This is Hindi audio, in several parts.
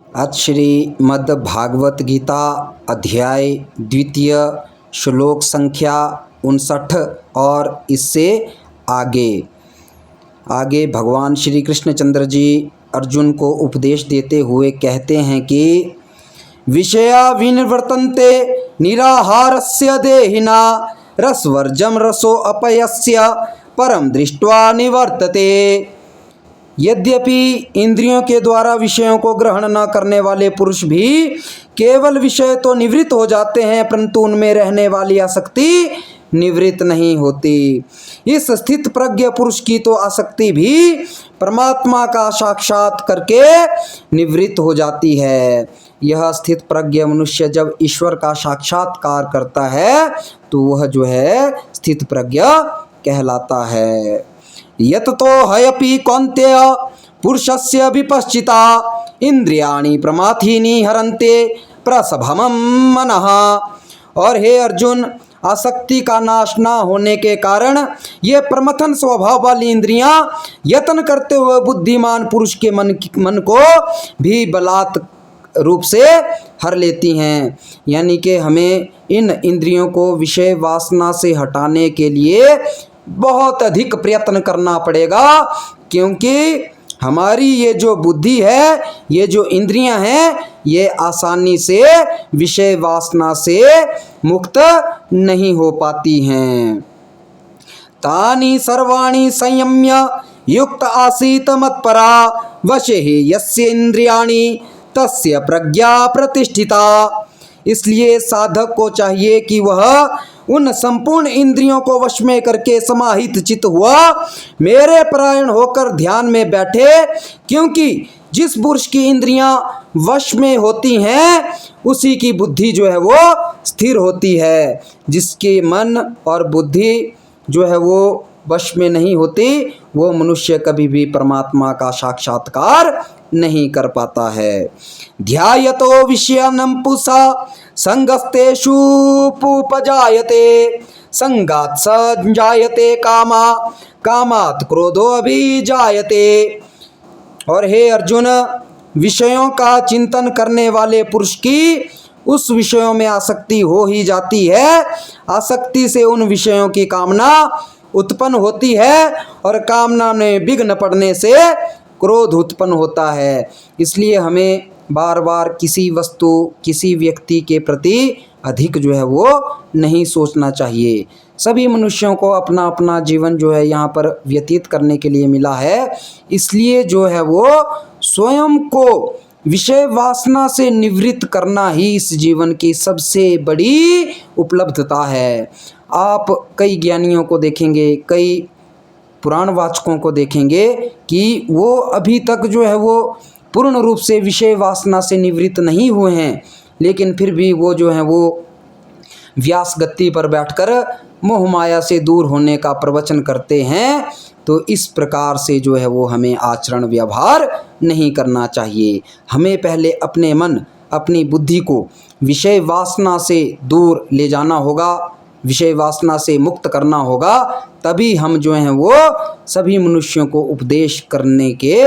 आज श्रीमद् भागवत गीता अध्याय द्वितीय श्लोक संख्या 59 और इससे आगे भगवान श्री कृष्णचंद्र जी अर्जुन को उपदेश देते हुए कहते हैं कि विषया विनिवर्तन्ते निराहारस्य देहिना रसवर्जम रसो अपयस्य परम दृष्ट्वा निवर्तते। यद्यपि इंद्रियों के द्वारा विषयों को ग्रहण न करने वाले पुरुष भी केवल विषय तो निवृत्त हो जाते हैं, परंतु उनमें रहने वाली आसक्ति निवृत्त नहीं होती। इस स्थित प्रज्ञ पुरुष की तो आसक्ति भी परमात्मा का साक्षात करके निवृत्त हो जाती है। यह स्थित प्रज्ञ मनुष्य जब ईश्वर का साक्षात्कार करता है तो वह जो है स्थित प्रज्ञ कहलाता है। यत तो हयपि कौन्तेय पुरुषस्य विपश्चिता इंद्रियाणि प्रमाथीनि हरन्ते प्रसभमं मनः। और हे अर्जुन, आसक्ति का नाश न होने के कारण ये प्रमथन स्वभाव वाली इंद्रियां यत्न करते हुए बुद्धिमान पुरुष के मन को भी बलात् रूप से हर लेती हैं। यानी कि हमें इन इंद्रियों को विषय वासना से हटाने के लिए बहुत अधिक प्रयत्न करना पड़ेगा, क्योंकि हमारी ये जो बुद्धि है, ये जो इंद्रियां हैं, ये आसानी से विषय वासना से मुक्त नहीं हो पाती हैं। तानि सर्वाणि संयम्य युक्त आसीत मत्परा वशे यस्य इंद्रियाणि तस्य प्रज्ञा प्रतिष्ठिता। इसलिए साधक को चाहिए कि वह उन संपूर्ण इंद्रियों को वश में करके समाहित चित्त हुआ मेरे परायण होकर ध्यान में बैठे, क्योंकि जिस पुरुष की इंद्रियां वश में होती हैं उसी की बुद्धि जो है वो स्थिर होती है। जिसके मन और बुद्धि जो है वो वश में नहीं होती, वो मनुष्य कभी भी परमात्मा का साक्षात्कार नहीं कर पाता है। ध्यायतो विषयानं पुंसा संगस्तेषु पुपजायते संगात् संजायते कामा कामात् क्रोधो अभिजायते। और हे अर्जुन, विषयों का चिंतन करने वाले पुरुष की उस विषयों में आसक्ति हो ही जाती है। आसक्ति से उन विषयों की कामना उत्पन्न होती है और कामना में विघ्न पड़ने से क्रोध उत्पन्न होता है। इसलिए हमें बार बार किसी वस्तु, किसी व्यक्ति के प्रति अधिक जो है वो नहीं सोचना चाहिए। सभी मनुष्यों को अपना अपना जीवन जो है यहाँ पर व्यतीत करने के लिए मिला है, इसलिए जो है वो स्वयं को विषय वासना से निवृत्त करना ही इस जीवन की सबसे बड़ी उपलब्धता है। आप कई ज्ञानियों को देखेंगे, कई पुराण वाचकों को देखेंगे कि वो अभी तक जो है वो पूर्ण रूप से विषय वासना से निवृत्त नहीं हुए हैं, लेकिन फिर भी वो जो है वो व्यास गद्दी पर बैठकर मोह माया से दूर होने का प्रवचन करते हैं। तो इस प्रकार से जो है वो हमें आचरण व्यवहार नहीं करना चाहिए। हमें पहले अपने मन, अपनी बुद्धि को विषय वासना से दूर ले जाना होगा, विषय वासना से मुक्त करना होगा, तभी हम जो हैं वो सभी मनुष्यों को उपदेश करने के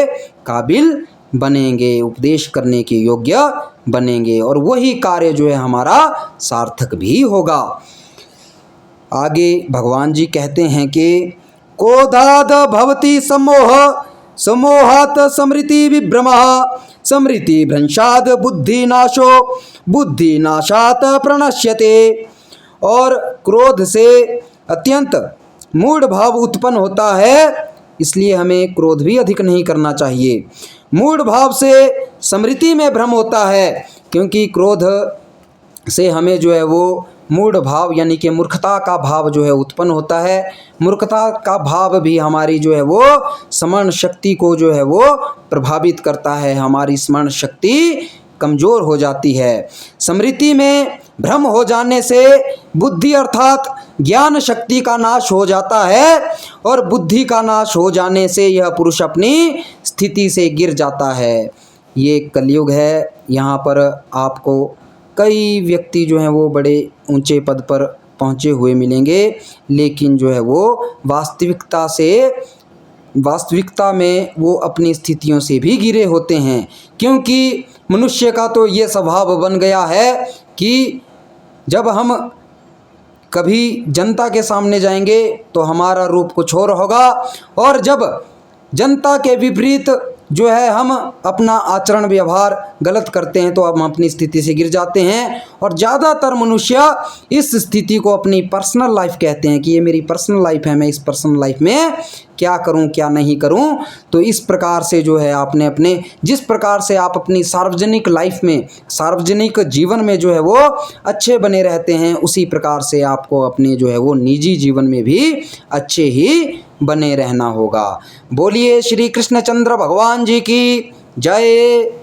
काबिल बनेंगे, उपदेश करने के योग्य बनेंगे, और वही कार्य जो है हमारा सार्थक भी होगा। आगे भगवान जी कहते हैं कि क्रोधाद् भवति सम्मोह सम्मोहात् स्मृति विभ्रमः स्मृति भ्रंशात् बुद्धिनाशो बुद्धिनाशात् प्रणश्यते। और क्रोध से अत्यंत मूढ़ भाव उत्पन्न होता है, इसलिए हमें क्रोध भी अधिक नहीं करना चाहिए। मूढ़ भाव से स्मृति में भ्रम होता है, क्योंकि क्रोध से हमें जो है वो मूढ़ भाव यानी कि मूर्खता का भाव जो है उत्पन्न होता है। मूर्खता का भाव भी हमारी जो है वो स्मरण शक्ति को जो है वो प्रभावित करता है, हमारी स्मरण शक्ति कमज़ोर हो जाती है। स्मृति में भ्रम हो जाने से बुद्धि अर्थात ज्ञान शक्ति का नाश हो जाता है, और बुद्धि का नाश हो जाने से यह पुरुष अपनी स्थिति से गिर जाता है। ये कलयुग है, यहाँ पर आपको कई व्यक्ति जो हैं वो बड़े ऊंचे पद पर पहुँचे हुए मिलेंगे, लेकिन जो है वो वास्तविकता में वो अपनी स्थितियों से भी गिरे होते हैं, क्योंकि मनुष्य का तो ये स्वभाव बन गया है कि जब हम कभी जनता के सामने जाएंगे तो हमारा रूप कुछ और होगा, और जब जनता के विपरीत जो है हम अपना आचरण व्यवहार गलत करते हैं तो हम अपनी स्थिति से गिर जाते हैं। और ज़्यादातर मनुष्य इस स्थिति को अपनी पर्सनल लाइफ कहते हैं कि ये मेरी पर्सनल लाइफ है, मैं इस पर्सनल लाइफ में क्या करूं क्या नहीं करूं। तो इस प्रकार से जो है आपने अपने जिस प्रकार से आप अपनी सार्वजनिक लाइफ में, सार्वजनिक जीवन में जो है वो अच्छे बने रहते हैं, उसी प्रकार से आपको अपने जो है वो निजी जीवन में भी अच्छे ही बने रहना होगा। बोलिए श्री कृष्णचंद्र भगवान जी की जय।